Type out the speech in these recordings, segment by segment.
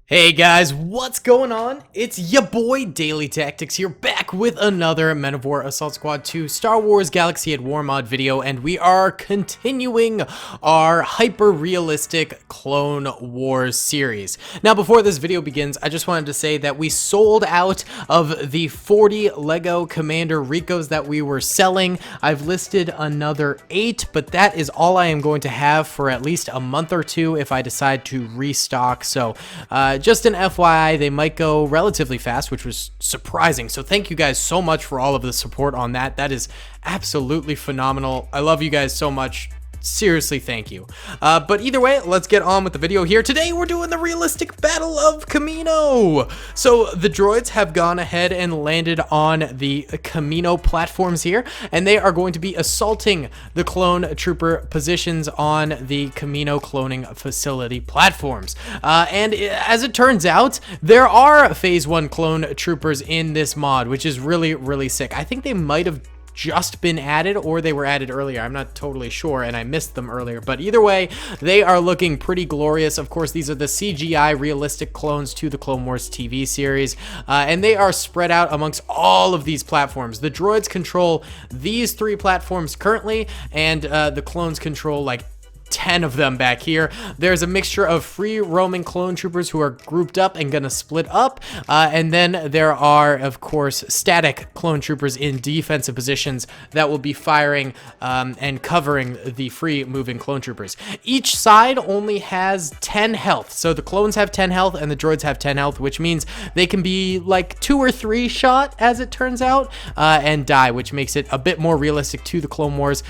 Hey guys, what's going on? It's ya boy Daily Tactics here, back with another Men of War Assault Squad 2 Star Wars Galaxy at War mod video, and we are continuing our hyper-realistic Clone Wars series. Now, before this video begins, I just wanted to say that we sold out of the 40 Lego Commander Ricos that we were selling. I've listed another 8, but that is all I am going to have for at least a month or two if I decide to restock, so just an FYI, they might go relatively fast, which was surprising. So thank you guys so much for all of the support on that. That is absolutely phenomenal. I love you guys so much. Seriously, thank you. But either way, let's get on with the video here. Today, we're doing the realistic Battle of Kamino. So the droids have gone ahead and landed on the Kamino platforms here, and they are going to be assaulting the clone trooper positions on the Kamino cloning facility platforms. And as it turns out, there are Phase 1 clone troopers in this mod, which is really, really sick. I think they might have just been added, or they were added earlier. I'm not totally sure, and I missed them earlier, but either way, they are looking pretty glorious. Of course, these are the CGI realistic clones to the Clone Wars TV series, and they are spread out amongst all of these platforms. The droids control these 3 platforms currently, and the clones control like 10 of them back here. There's a mixture of free roaming clone troopers who are grouped up and gonna split up, and then there are, of course, static clone troopers in defensive positions that will be firing and covering the free moving clone troopers. Each side only has 10 health, so the clones have 10 health and the droids have 10 health, which means they can be like 2 or 3 shot, as it turns out, and die, which makes it a bit more realistic to the Clone Wars.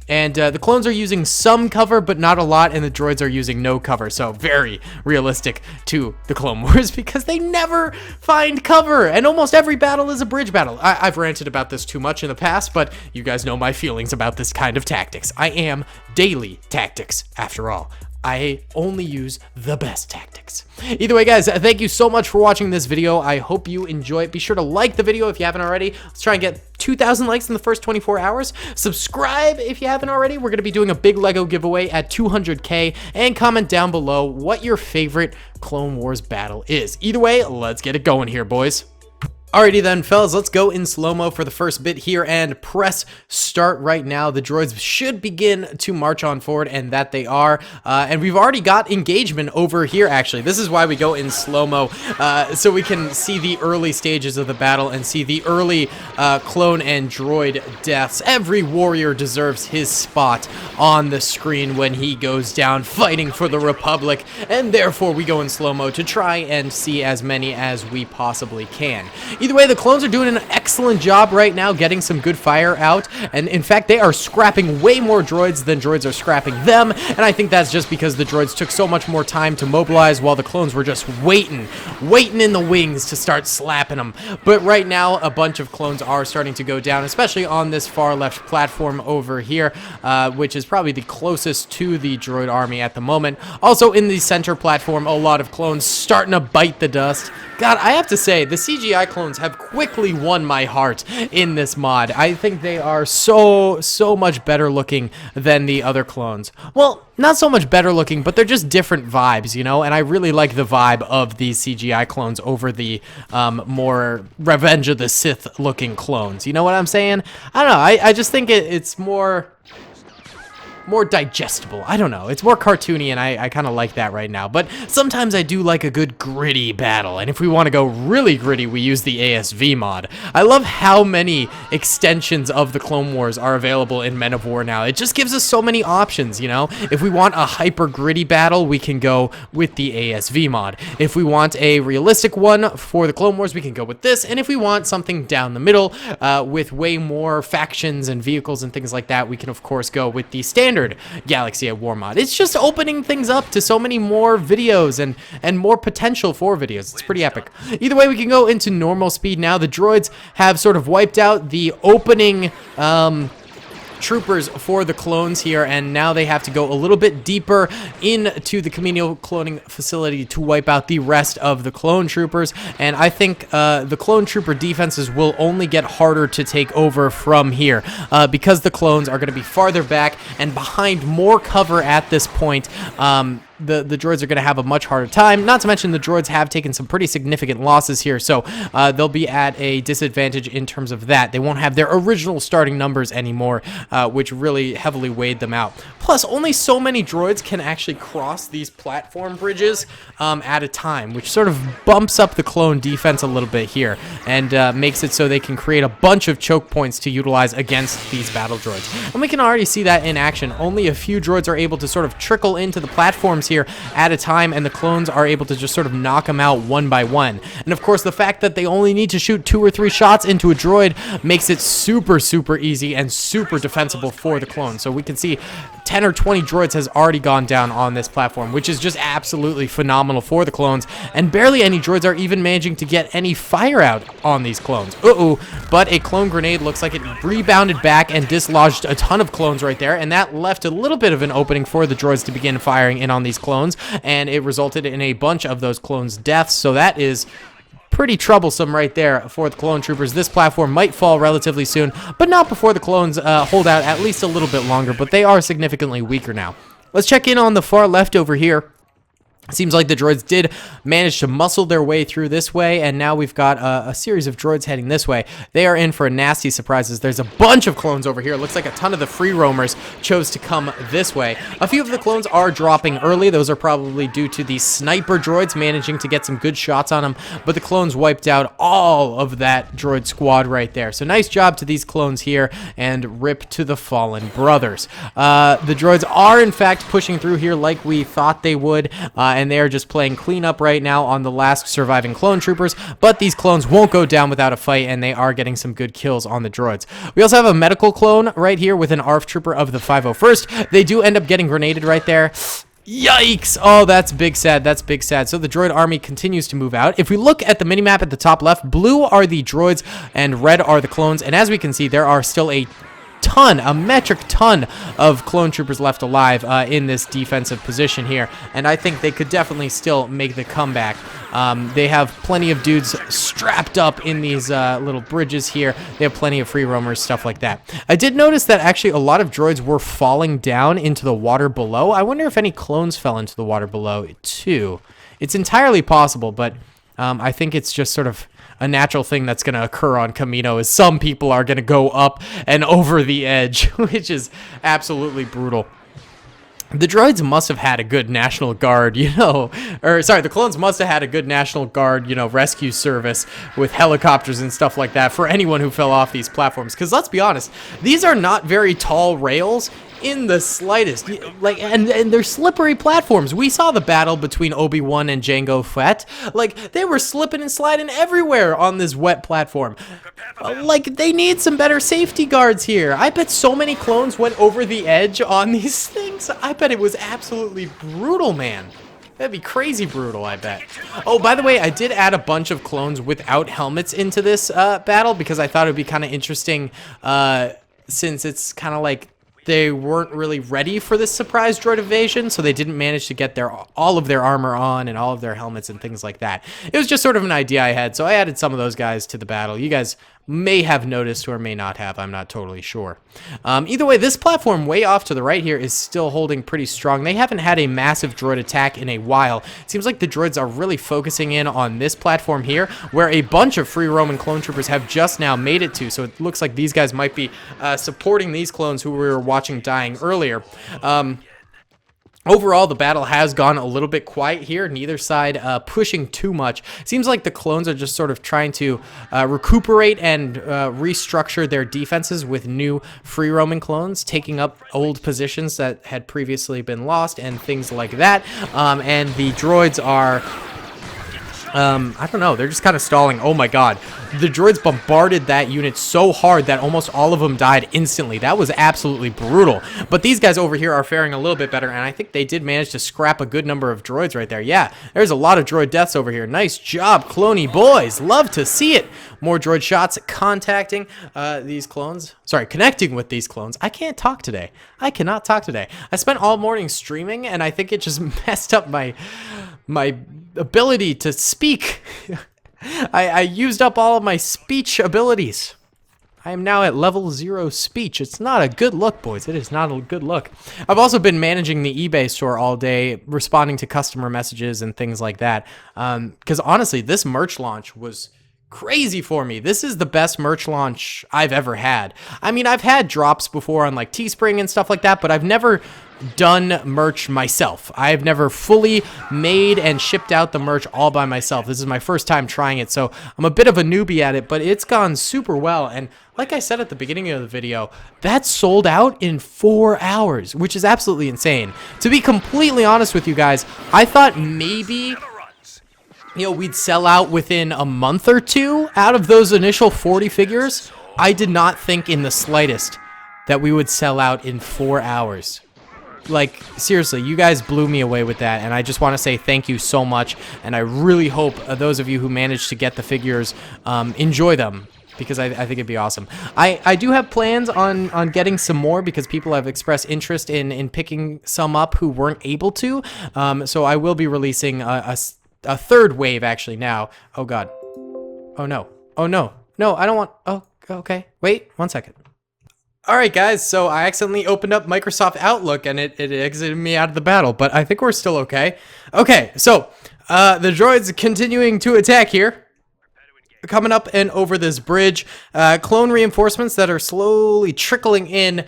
And the clones are using some cover, but not a lot, and the droids are using no cover, so very realistic to the Clone Wars because they never find cover, and almost every battle is a bridge battle. I've ranted about this too much in the past, but you guys know my feelings about this kind of tactics. I am Daily Tactics, after all. I only use the best tactics. Either way, guys, thank you so much for watching this video. I hope you enjoy it. Be sure to like the video if you haven't already. Let's try and get 2,000 likes in the first 24 hours. Subscribe if you haven't already. We're going to be doing a big Lego giveaway at 200K. And comment down below what your favorite Clone Wars battle is. Either way, let's get it going here, boys. Alrighty then, fellas, let's go in slow-mo for the first bit here and press start right now. The droids should begin to march on forward, and that they are. And we've already got engagement over here, actually. This is why we go in slow-mo, so we can see the early stages of the battle and see the early clone and droid deaths. Every warrior deserves his spot on the screen when he goes down fighting for the Republic, and therefore we go in slow-mo to try and see as many as we possibly can. Either way, the clones are doing an excellent job right now getting some good fire out, and in fact, they are scrapping way more droids than droids are scrapping them, and I think that's just because the droids took so much more time to mobilize while the clones were just waiting in the wings to start slapping them. But right now, a bunch of clones are starting to go down, especially on this far left platform over here, which is probably the closest to the droid army at the moment. Also, in the center platform, a lot of clones starting to bite the dust. God, I have to say, the CGI clones have quickly won my heart in this mod. I think they are so much better looking than the other clones. Well, not so much better looking, but they're just different vibes, you know? And I really like the vibe of these CGI clones over the more Revenge of the Sith looking clones. You know what I'm saying? I don't know. I just think it's more digestible. I don't know. It's more cartoony, and I kind of like that right now. But sometimes I do like a good gritty battle, and if we want to go really gritty, we use the ASV mod. I love how many extensions of the Clone Wars are available in Men of War now. It just gives us so many options, you know? If we want a hyper gritty battle, we can go with the ASV mod. If we want a realistic one for the Clone Wars, we can go with this. And if we want something down the middle with way more factions and vehicles and things like that, we can, of course, go with the standard Galaxy at War mod. It's just opening things up to so many more videos and more potential for videos. It's pretty epic. Either way, we can go into normal speed now. The droids have sort of wiped out the opening troopers for the clones here, and now they have to go a little bit deeper into the Kamino cloning facility to wipe out the rest of the clone troopers. And I think the clone trooper defenses will only get harder to take over from here because the clones are going to be farther back and behind more cover at this point. the droids are going to have a much harder time. Not to mention the droids have taken some pretty significant losses here, so they'll be at a disadvantage in terms of that. They won't have their original starting numbers anymore, which really heavily weighed them out. Plus, only so many droids can actually cross these platform bridges at a time, which sort of bumps up the clone defense a little bit here and makes it so they can create a bunch of choke points to utilize against these battle droids. And we can already see that in action. Only a few droids are able to sort of trickle into the platforms here at a time, and the clones are able to just sort of knock them out one by one. And of course, the fact that they only need to shoot 2 or 3 shots into a droid makes it super easy and super defensible for the clones. So we can see 10 or 20 droids has already gone down on this platform, which is just absolutely phenomenal for the clones, and barely any droids are even managing to get any fire out on these clones. But a clone grenade looks like it rebounded back and dislodged a ton of clones right there, and that left a little bit of an opening for the droids to begin firing in on these clones, and it resulted in a bunch of those clones' deaths. So that is pretty troublesome right there for the clone troopers. This platform might fall relatively soon, but not before the clones hold out at least a little bit longer, but they are significantly weaker now. Let's check in on the far left over here. Seems like the droids did manage to muscle their way through this way, and now we've got a series of droids heading this way. They are in for a nasty surprises. There's a bunch of clones over here. It looks like a ton of the free roamers chose to come this way. A few of the clones are dropping early. Those are probably due to the sniper droids managing to get some good shots on them, but the clones wiped out all of that droid squad right there. So nice job to these clones here, and rip to the fallen brothers. The droids are in fact pushing through here like we thought they would, and they are just playing cleanup right now on the last surviving clone troopers, but these clones won't go down without a fight, and they are getting some good kills on the droids. We also have a medical clone right here with an ARF trooper of the 501st. They do end up getting grenaded right there. Yikes! Oh, that's big sad. That's big sad. So the droid army continues to move out. If we look at the minimap at the top left, blue are the droids and red are the clones, and as we can see, there are still a metric ton of clone troopers left alive in this defensive position here, and I think they could definitely still make the comeback. They have plenty of dudes strapped up in these little bridges here. They have plenty of free roamers, stuff like that. I did notice that actually a lot of droids were falling down into the water below. I wonder if any clones fell into the water below too. It's entirely possible, but I think it's just sort of a natural thing that's going to occur on Kamino, is some people are going to go up and over the edge, which is absolutely brutal. The droids must have had a good National Guard, the clones must have had a good National Guard, rescue service with helicopters and stuff like that for anyone who fell off these platforms. Because let's be honest, these are not very tall rails in the slightest, and they're slippery platforms. We saw the battle between Obi-Wan and Jango Fett. They were slipping and sliding everywhere on this wet platform. They need some better safety guards here. I bet so many clones went over the edge on these things. I bet it was absolutely brutal, man. That'd be crazy brutal, I bet. Oh, by the way, I did add a bunch of clones without helmets into this battle because I thought it would be kind of interesting, since it's kind of like they weren't really ready for this surprise droid invasion, so they didn't manage to get all of their armor on and all of their helmets and things like that. It was just sort of an idea I had, so I added some of those guys to the battle. You guys may have noticed or may not have. I'm not totally sure. Either way, this platform way off to the right here is still holding pretty strong. They haven't had a massive droid attack in a while. It seems like the droids are really focusing in on this platform here, where a bunch of free roaming clone troopers have just now made it to. So it looks like these guys might be supporting these clones who we were watching dying earlier. Overall, the battle has gone a little bit quiet here, neither side pushing too much. Seems like the clones are just sort of trying to recuperate and restructure their defenses with new free roaming clones, taking up old positions that had previously been lost and things like that. And the droids are I don't know, they're just kind of stalling. Oh my god, the droids bombarded that unit so hard that almost all of them died instantly. That was absolutely brutal. But these guys over here are faring a little bit better, and I think they did manage to scrap a good number of droids right there. Yeah, there's a lot of droid deaths over here. Nice job, cloney boys. Love to see it. More droid shots contacting these clones. Sorry, connecting with these clones. I can't talk today. I cannot talk today. I spent all morning streaming, and I think it just messed up my ability to speak. I used up all of my speech abilities. I am now at level 0 speech. It's not a good look, boys. It is not a good look. I've also been managing the eBay store all day, responding to customer messages and things like that. Because honestly, this merch launch was crazy for me. This is the best merch launch I've ever had. I mean, I've had drops before on like Teespring and stuff like that, but I've never done merch myself. I've never fully made and shipped out the merch all by myself. This is my first time trying it, so I'm a bit of a newbie at it, but it's gone super well. And like I said at the beginning of the video, that sold out in 4 hours, which is absolutely insane. To be completely honest with you guys, I thought maybe, we'd sell out within a month or two out of those initial 40 figures. I did not think in the slightest that we would sell out in 4 hours. Like, seriously, you guys blew me away with that, and I just want to say thank you so much, and I really hope those of you who managed to get the figures enjoy them, because I think it'd be awesome. I do have plans on getting some more, because people have expressed interest in picking some up who weren't able to, so I will be releasing a third wave, actually, now. Oh, God. Oh, no. Oh, no. No, I don't want... Oh, okay. Wait, 1 second. Alright guys, so I accidentally opened up Microsoft Outlook and it exited me out of the battle, but I think we're still okay. Okay, so, the droids continuing to attack here. Coming up and over this bridge. Clone reinforcements that are slowly trickling in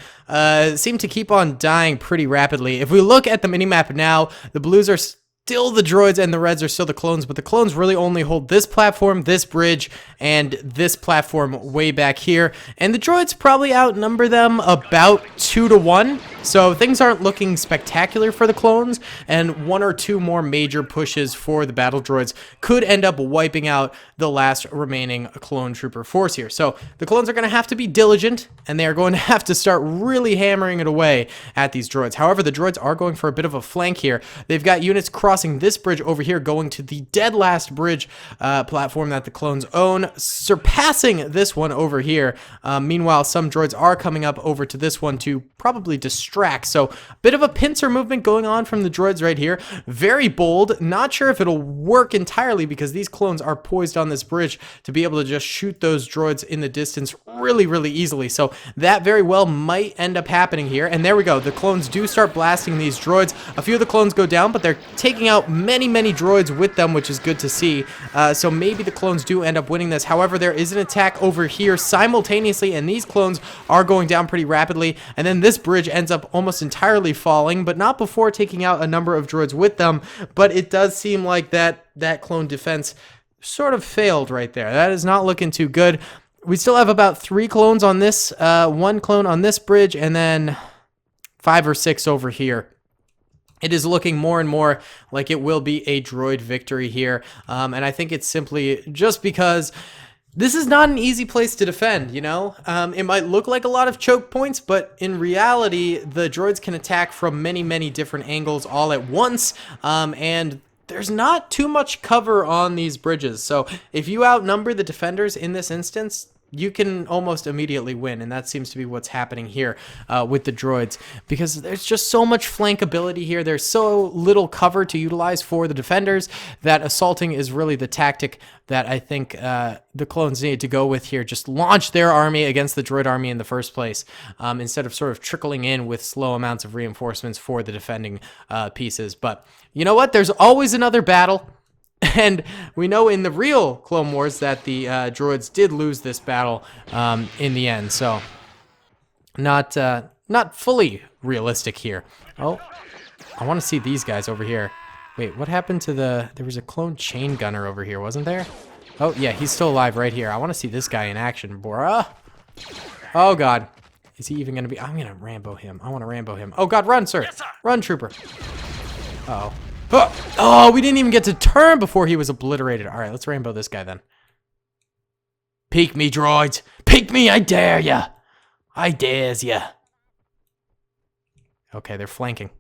seem to keep on dying pretty rapidly. If we look at the minimap now, the blues are still the droids and the reds are still the clones, but the clones really only hold this platform, this bridge, and this platform way back here. And the droids probably outnumber them about 2 to 1. So things aren't looking spectacular for the clones, and 1 or 2 more major pushes for the battle droids could end up wiping out the last remaining clone trooper force here. So the clones are going to have to be diligent, and they are going to have to start really hammering it away at these droids. However, the droids are going for a bit of a flank here. They've got units crossing this bridge over here, going to the dead last bridge platform that the clones own, surpassing this one over here. Meanwhile, some droids are coming up over to this one to probably distract. So a bit of a pincer movement going on from the droids right here. Very bold. Not sure if it'll work entirely, because these clones are poised on this bridge to be able to just shoot those droids in the distance really, really easily. So that very well might end up happening here. And there we go. The clones do start blasting these droids. A few of the clones go down, but they're taking out many, many droids with them, which is good to see. So maybe the clones do end up winning this. However, there is an attack over here simultaneously, and these clones are going down pretty rapidly. And then this bridge ends up almost entirely falling, but not before taking out a number of droids with them. But it does seem like that clone defense sort of failed right there. That is not looking too good. We still have about 3 clones on this, 1 clone on this bridge, and then 5 or 6 over here. It is looking more and more like it will be a droid victory here, and I think it's simply just because this is not an easy place to defend, you know? It might look like a lot of choke points, but in reality, the droids can attack from many, many different angles all at once, and there's not too much cover on these bridges. So if you outnumber the defenders in this instance, you can almost immediately win, and that seems to be what's happening here with the droids, because there's just so much flankability here. There's so little cover to utilize for the defenders that assaulting is really the tactic that I think the clones need to go with here. Just launch their army against the droid army in the first place, instead of sort of trickling in with slow amounts of reinforcements for the defending pieces. But you know what? There's always another battle. And we know in the real Clone Wars that the droids did lose this battle in the end, so not fully realistic here. Oh, I want to see these guys over here. Wait, what happened to there was a clone chain gunner over here, wasn't there? Oh, yeah, he's still alive right here. I want to see this guy in action, bruh. Oh, God. Is he even going to be... I'm going to Rambo him. I want to Rambo him. Oh, God, run, sir. Yes, sir. Run, trooper. Uh-oh. Oh, we didn't even get to turn before he was obliterated. All right, let's Rambo this guy then. Peek me, droids. Peek me, I dare ya. I dares ya. Okay, they're flanking.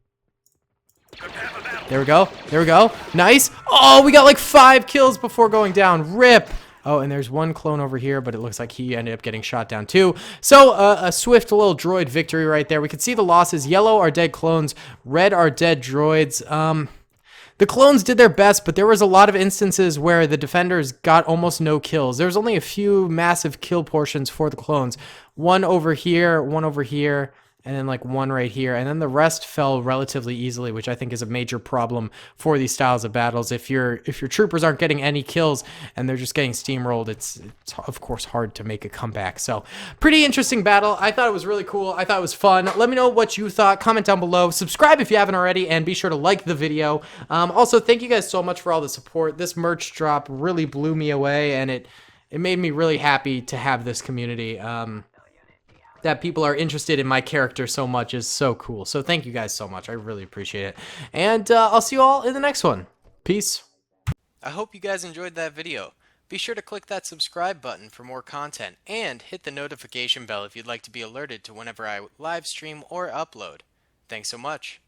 There we go. There we go. Nice. Oh, we got like 5 kills before going down. Rip. Oh, and there's 1 clone over here, but it looks like he ended up getting shot down too. So a swift little droid victory right there. We can see the losses. Yellow are dead clones. Red are dead droids. The clones did their best, but there was a lot of instances where the defenders got almost no kills. There was only a few massive kill portions for the clones. One over here, and then like one right here, and then the rest fell relatively easily, which I think is a major problem for these styles of battles. If your troopers aren't getting any kills and they're just getting steamrolled, it's of course hard to make a comeback. So pretty interesting battle. I thought it was really cool. I thought it was fun. Let me know what you thought. Comment down below. Subscribe if you haven't already, and be sure to like the video. Also, thank you guys so much for all the support. This merch drop really blew me away, and it made me really happy to have this community. That people are interested in my character so much is so cool. So thank you guys so much. I really appreciate it. And I'll see you all in the next one. Peace. I hope you guys enjoyed that video. Be sure to click that subscribe button for more content, and hit the notification bell if you'd like to be alerted to whenever I live stream or upload. Thanks so much.